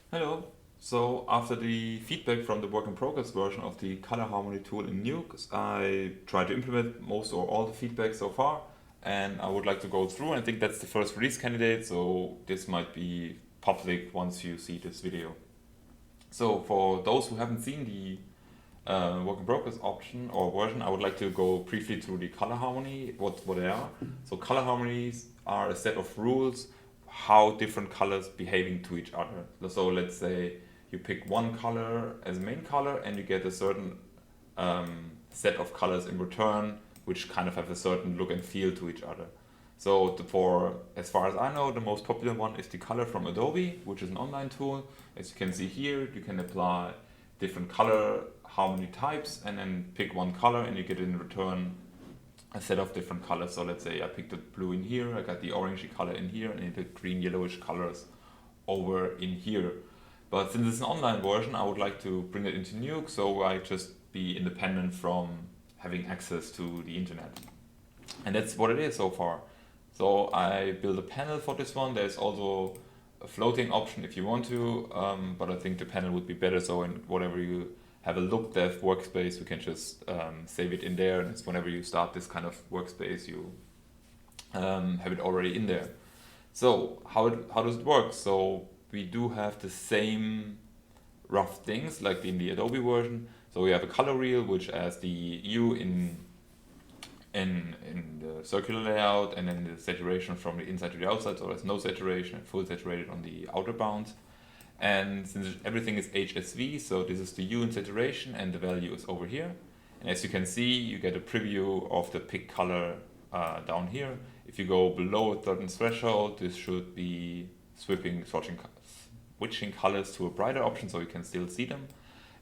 Hello. So after the feedback from the work in progress version of the color harmony tool in Nuke, I tried to implement most or all the feedback so far, and I would like to go through. And I think that's the first release candidate, so this might be public once you see this video. So for those who haven't seen the work in progress option or version, I would like to go briefly through the color harmony, what they are. So color harmonies are a set of rules how different colors behaving to each other. So let's say you pick one color as main color and you get a certain set of colors in return which kind of have a certain look and feel to each other. So for as far as I know, the most popular one is the color from Adobe, which is an online tool. As you can see here, you can apply different color harmony types and then pick one color and you get in return a set of different colors. So let's say I picked the blue in here, I got the orangey color in here, and the green yellowish colors over in here. But since it's an online version, I would like to bring it into Nuke so I just be independent from having access to the internet. And that's what it is so far. So I built a panel for this one. There's also a floating option if you want to, but I think the panel would be better. So in whatever you have a look dev workspace, we can just save it in there. And it's whenever you start this kind of workspace, you have it already in there. So how does it work? So we do have the same rough things like in the Adobe version. So we have a color wheel which has the hue in the circular layout and then the saturation from the inside to the outside. So there's no saturation and full saturated on the outer bounds. And since everything is HSV, so this is the hue in saturation and the value is over here. And as you can see, you get a preview of the pick color down here. If you go below a certain threshold, this should be switching colors to a brighter option so you can still see them.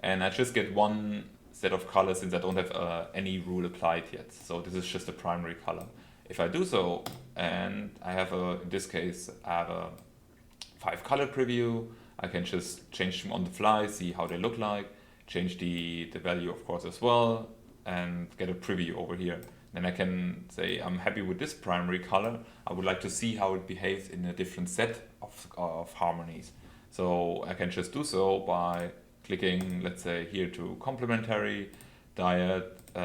And I just get one set of colors since I don't have any rule applied yet. So this is just a primary color. If I do so, and I have in this case, I have a 5-color preview, I can just change them on the fly, see how they look like, change the value of course as well, and get a preview over here. Then I can say I'm happy with this primary color. I would like to see how it behaves in a different set of harmonies. So I can just do so by clicking, let's say here to complementary, dyad,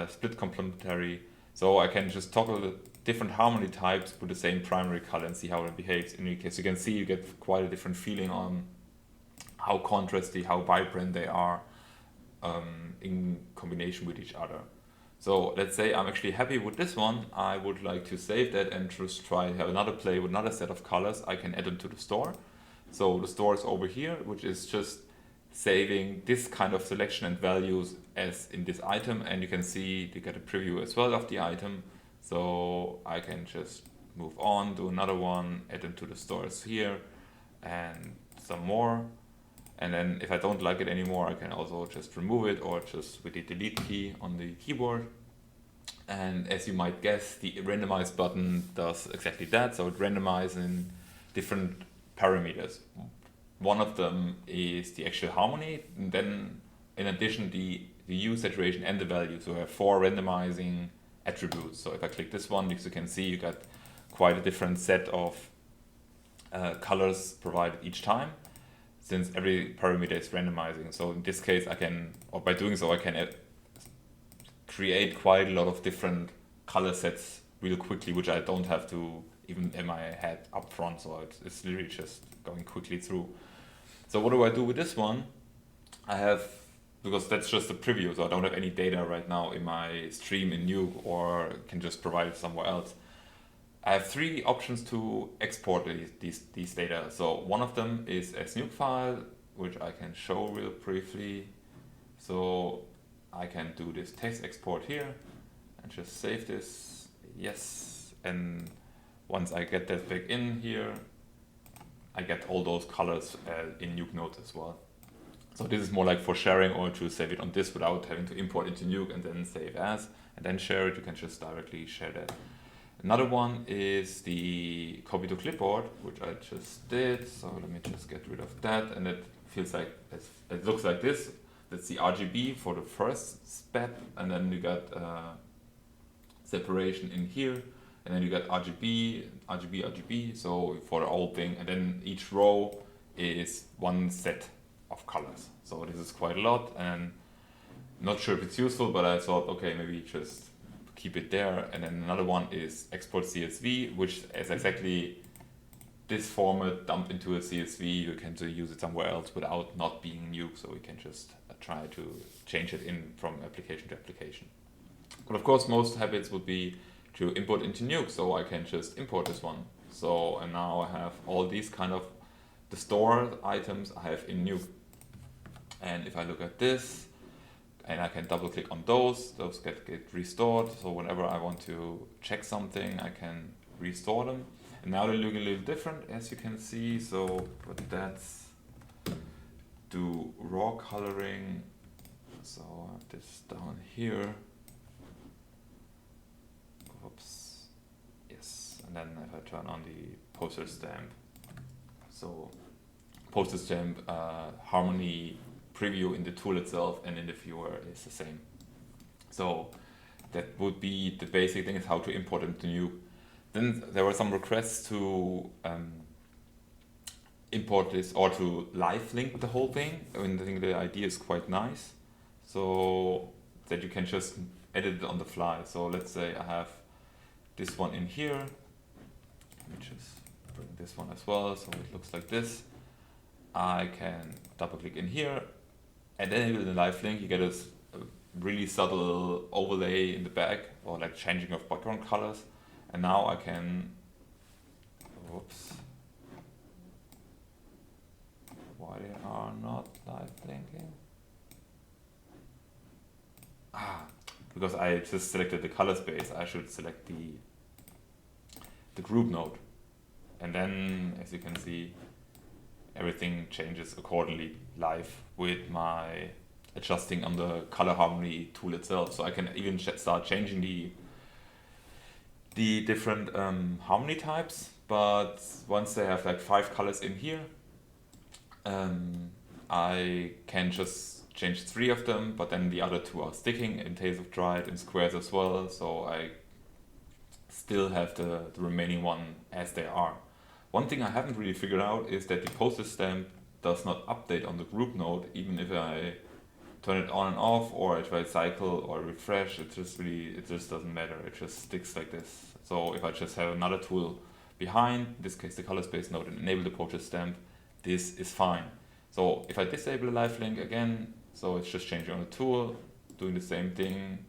split complementary. So I can just toggle the different harmony types with the same primary color and see how it behaves. In any case, you can see you get quite a different feeling on how contrasty, how vibrant they are in combination with each other. So let's say I'm actually happy with this one. I would like to save that and just try to have another play with another set of colors. I can add them to the store. So the store is over here, which is just saving this kind of selection and values as in this item, and you can see you get a preview as well of the item. So I can just move on, do another one, add them to the stores here, and some more. And then if I don't like it anymore, I can also just remove it or just with the delete key on the keyboard. And as you might guess, the randomize button does exactly that. So it randomizes in different parameters. One of them is the actual harmony, and then in addition the hue, saturation, and the value. So I have 4 randomizing attributes. So if I click this one, as you can see, you got quite a different set of colors provided each time, since every parameter is randomizing. So in this case, I can, or by doing so, I can create quite a lot of different color sets real quickly, which I don't have to even in my head up front. So it's literally just going quickly through. So what do I do with this one? I have, because that's just a preview, so I don't have any data right now in my stream in Nuke or can just provide it somewhere else. I have 3 options to export these data. So one of them is a Nuke file, which I can show real briefly. So I can do this text export here and just save this, yes. And once I get that back in here, I get all those colors in Nuke nodes as well. So this is more like for sharing or to save it on disk without having to import into Nuke and then save as and then share it. You can just directly share that. Another one is the copy to clipboard, which I just did. So let me just get rid of that. And it feels like, it looks like this. That's the RGB for the first step. And then you got separation in here. And then you got RGB, RGB, RGB. So for the whole thing. And then each row is one set of colors. So this is quite a lot, and not sure if it's useful, but I thought, okay, maybe just keep it there. And then another one is export CSV, which is exactly this format dumped into a CSV. You can use it somewhere else without not being Nuke, so we can just try to change it in from application to application. But of course, most habits would be to import into Nuke, so I can just import this one. So, and now I have all these kind of the store items I have in Nuke. And if I look at this, and I can double click on those get restored. So whenever I want to check something, I can restore them. And now they look a little different, as you can see. So, but that's do raw coloring. So I have this down here. Oops. Yes. And then if I turn on the postage stamp, so postage stamp harmony preview in the tool itself and in the viewer is the same. So that would be the basic thing, is how to import into Nuke. Then there were some requests to import this or to live link the whole thing. I mean, I think the idea is quite nice, so that you can just edit it on the fly. So let's say I have this one in here. Let me just bring this one as well, so it looks like this. I can double click in here, and then with the live link, you get a really subtle overlay in the back, or like changing of background colors. And now I can, whoops, why they are not live linking? Because I just selected the color space, I should select the group node. And then, as you can see, everything changes accordingly live with my adjusting on the color harmony tool itself. So I can even start changing the different harmony types. But once they have like 5 colors in here, I can just change 3 of them, but then the other 2 are sticking in case of dried in squares as well. So I still have the remaining one as they are. One thing I haven't really figured out is that the postage stamp does not update on the group node, even if I turn it on and off, or if I cycle or refresh. It just doesn't matter. It just sticks like this. So if I just have another tool behind, in this case the color space node, and enable the postage stamp, this is fine. So if I disable the live link again, so it's just changing on the tool, doing the same thing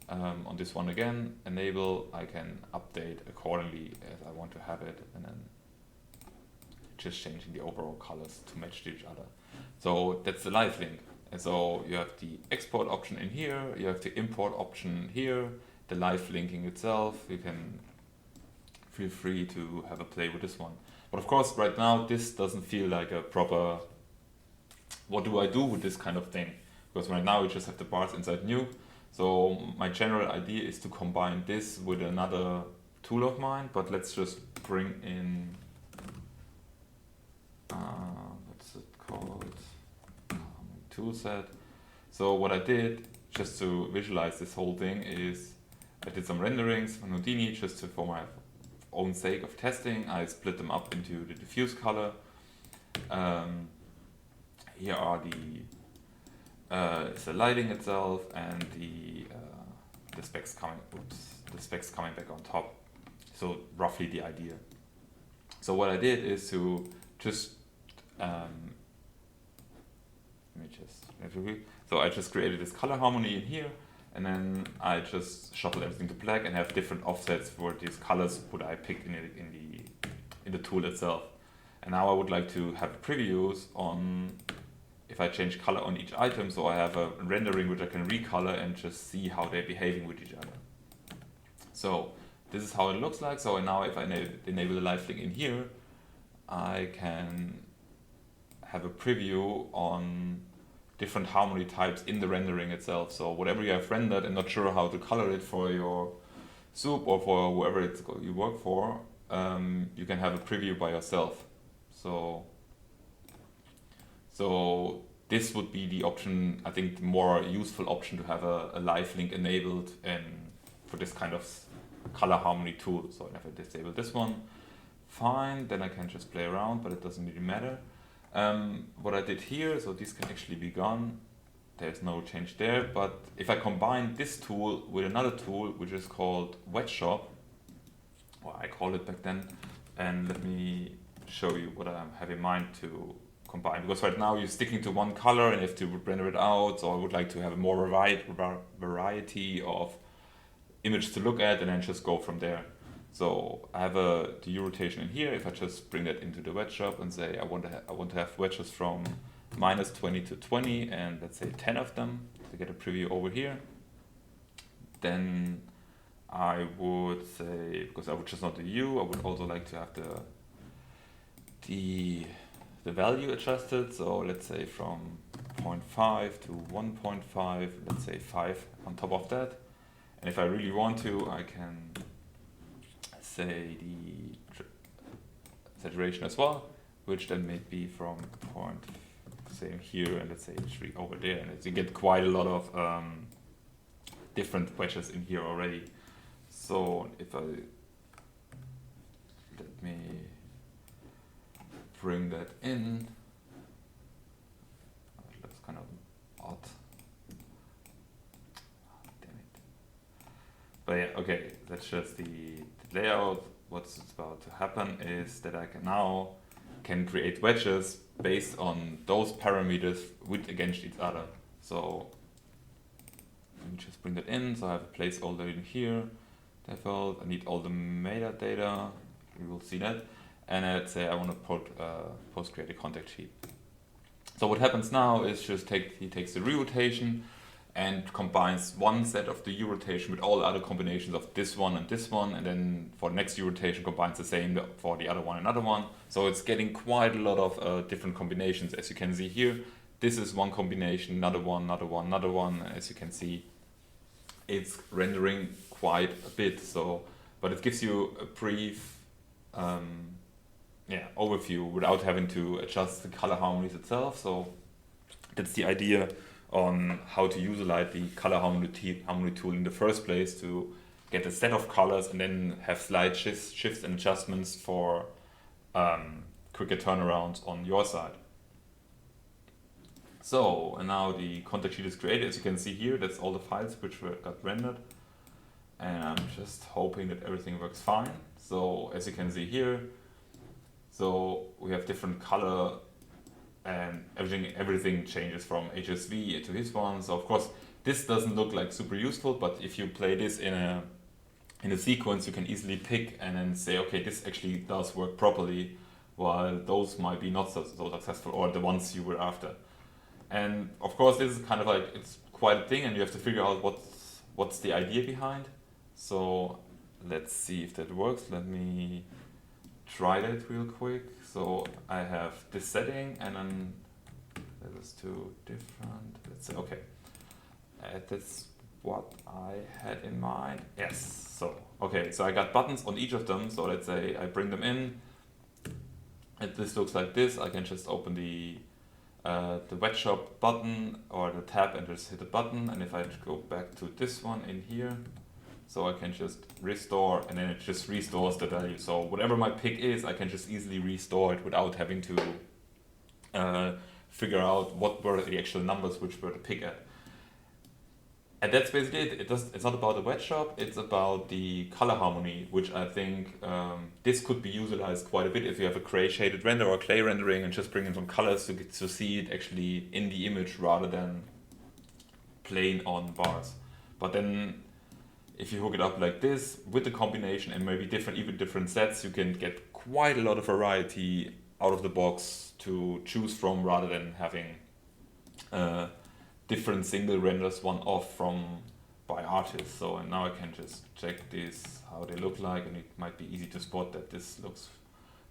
on this one again, enable, I can update accordingly as I want to have it, and then just changing the overall colors to match each other. So that's the live link. And so you have the export option in here, you have the import option here, the live linking itself. You can feel free to have a play with this one. But of course, right now, this doesn't feel like a proper, what do I do with this kind of thing? Because right now we just have the bars inside Nuke. So my general idea is to combine this with another tool of mine, but let's just bring in, what's it called? Toolset. So what I did, just to visualize this whole thing, is I did some renderings from Houdini just for my own sake of testing. I split them up into the diffuse color. Here are the lighting itself and the specs coming. The specs coming back on top. So roughly the idea. So what I did is to just so I just created this color harmony in here, and then I just shuffle everything to black and have different offsets for these colors what I picked in the tool itself. And now I would like to have previews on if I change color on each item, so I have a rendering which I can recolor and just see how they're behaving with each other. So this is how it looks like. So now if I enable the live link in here, I can have a preview on different harmony types in the rendering itself. So whatever you have rendered and not sure how to color it for your soup or for whoever you work for, you can have a preview by yourself. So this would be the option, I think the more useful option, to have a live link enabled and for this kind of color harmony tool. So if I disable this one, fine, then I can just play around, but it doesn't really matter. What I did here, so this can actually be gone. There's no change there, but if I combine this tool with another tool, which is called Wedge Shop, or I called it back then, and let me show you what I have in mind to combine. Because right now you're sticking to one color and you have to render it out, so I would like to have a more variety of image to look at and then just go from there. So I have the U rotation in here. If I just bring that into the wedge shop and say I want to have wedges from -20 to 20 and let's say 10 of them to get a preview over here, then I would say, because I would just not the U, I would also like to have the value adjusted. So let's say from 0.5 to 1.5, let's say 5 on top of that. And if I really want to, I can say the saturation as well, which then may be from point, same here, and let's say 3 over there. And you get quite a lot of different wedges in here already. So if I, let me bring that in, it looks kind of odd. Damn it. But yeah, okay, that's just the layout. What's about to happen is that I can create wedges based on those parameters with against each other. So let me just bring that in. So I have a placeholder in here. Default. I need all the metadata. We will see that. And let's say I want to post create a contact sheet. So what happens now is just he takes the re-rotation and combines one set of the U-rotation with all the other combinations of this one, and then for the next U-rotation combines the same for the other one and another one. So it's getting quite a lot of different combinations, as you can see here. This is one combination, another one, another one, another one. As you can see, it's rendering quite a bit. So, but it gives you a brief overview without having to adjust the color harmonies itself. So that's the idea on how to utilize the color harmony tool in the first place, to get a set of colors and then have slight shifts and adjustments for quicker turnarounds on your side. So, and now the contact sheet is created. As you can see here, that's all the files which got rendered. And I'm just hoping that everything works fine. So as you can see here, so we have different color and everything changes from HSV to his one. So of course, this doesn't look like super useful, but if you play this in a sequence, you can easily pick and then say, okay, this actually does work properly, while those might be not so successful, or the ones you were after. And of course, this is kind of like, it's quite a thing, and you have to figure out what's the idea behind. So let's see if that works. Let me try that real quick. So I have this setting, and then that is too different. Let's say, okay, that's what I had in mind. Yes. So okay, so I got buttons on each of them. So let's say I bring them in, and this looks like this. I can just open the wedge shop button or the tab and just hit the button. And if I go back to this one in here, so I can just restore, and then it just restores the value. So whatever my pick is, I can just easily restore it without having to figure out what were the actual numbers which were to pick at. And that's basically it. It's not about the wedge shop, it's about the color harmony, which I think this could be utilized quite a bit if you have a gray shaded render or clay rendering, and just bring in some colors to get to see it actually in the image rather than plain on bars. But then if you hook it up like this with the combination and maybe different sets, you can get quite a lot of variety out of the box to choose from, rather than having different single renders, one off by artists. So, and now I can just check this, how they look like, and it might be easy to spot that this looks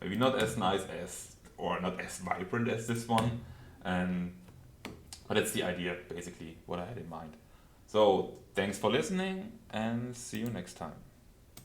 maybe not as nice as, or not as vibrant as this one. But that's the idea, basically, what I had in mind. So thanks for listening, and see you next time.